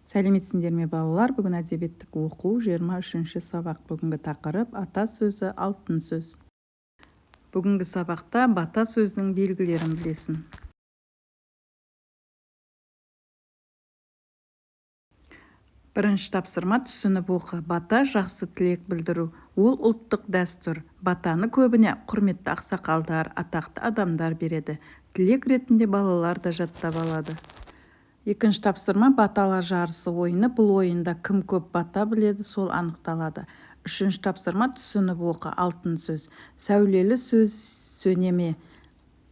Сәлеметсіңдер ме балалар? Бүгін әдебиеттік оқу 23-ші сабақ. Бүгінгі тақырып ата сөзі, алтын сөз. Бүгінгі сабақта бата сөзінің белгілерін білесің. Бірінші тапсырма түсініп оқы. Бата жақсы тілек білдіру. Ол ұлттық дәстүр. Батаны көбіне құрметті ақсақалдар, атақты адамдар береді. Тілек ретінде балалар да жаттап алады. Екінші тапсырма баталар жарысы ойыны. Бұл ойында кім көп бата біледі, сол анықталады. Үшінші тапсырма түсініп оқы. Алтын сөз. Сәулелі сөз сөнеме.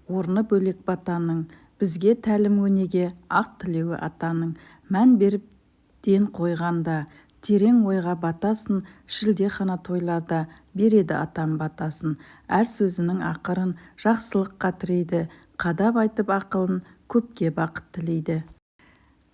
Орны бөлек батаның. Бізге тәлім өнеге, ақ тілеуі атаның. Мән беріп ден қойғанда, терең ойға батасын, шілдехана тойларда береді атам батасын. Әр сөзінің ақырын жақсылыққа тірейді, қадап айтып ақылын көпке бақыт тілейді.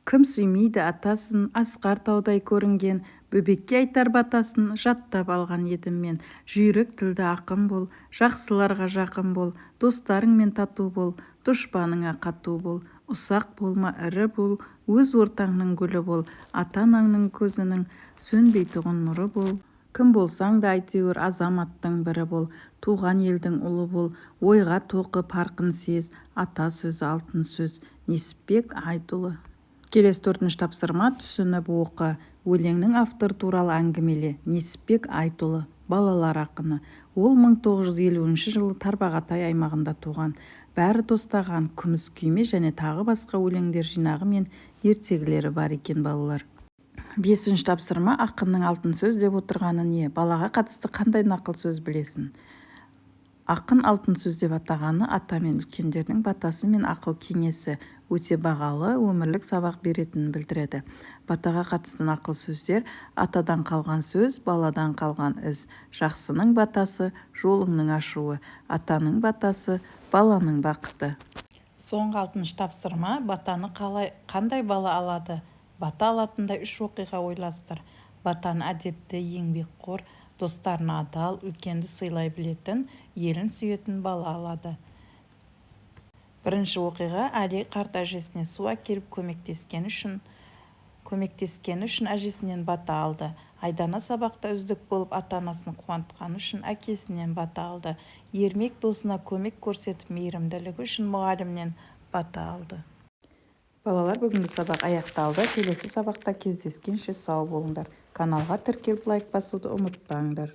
Кім сүймейді атасын, асқар таудай көрінген, бөбекке айтар батасын жаттап алған едім мен. Жүйрік тілді ақын бол, жақсыларға жақын бол, достарыңмен тату бол, дұшпаныңа қату бол. Ұсақ болма, ірі бол, өз ортаңның гүлі бол, ата-анаңның көзінің сөнбейтұғын нұры бол. Кім болсаң да әйтеуір азаматтың бірі бол, туған елдің ұлы бол, ойға тоқы парқын сез, ата сөзі алтын сөз. Несіпбек Айтұлы. Келесі 4-ші тапсырма түсініп оқы. Өлеңнің автор туралы әңгімеле. Несіпбек Айтұлы, балалар ақыны. Ол 1950 жылы Тарбағатай аймағында туған. Бәрі тостаған, күміс күйме және тағы басқа өлеңдер жинағы мен ертегілері бар екен балалар. 5-ші тапсырма ақынның алтын сөз деп отырғаны не? Балаға қатысты қандай нақыл сөз білесің? Ақын алтын сөз деп атағаны ата мен үлкендердің батасы мен ақыл кеңесі өте бағалы өмірлік сабақ беретінін білдіреді. Батаға қатысты нақыл сөздер: атадан қалған сөз, баладан қалған із, жақсының батасы, жолыңның ашуы, атаның батасы, баланың бақыты. Соңғы 6-шы тапсырма: батаны қандай бала алады? Бата алатындай 3 оқиға ойластыр. Батаны әдепті, еңбекқор, достарына адал, үлкенді сыйлай білетін, елін сүйетін бала алады. Бірінші оқиға: Әли қарт әжесіне су әкеліп көмектескені үшін әжесінен бата алды. Айдана сабақта үздік болып ата-анасын қуантқаны үшін әкесінен бата алды. Ермек досына көмек көрсетіп мейірімділігі үшін мұғалімнен бата алды. Балалар, бүгінгі сабақ аяқталды. Келесі сабақта кездескенше сау болыңдар. Каналға тіркеліп лайк басуды ұмытпаңдар.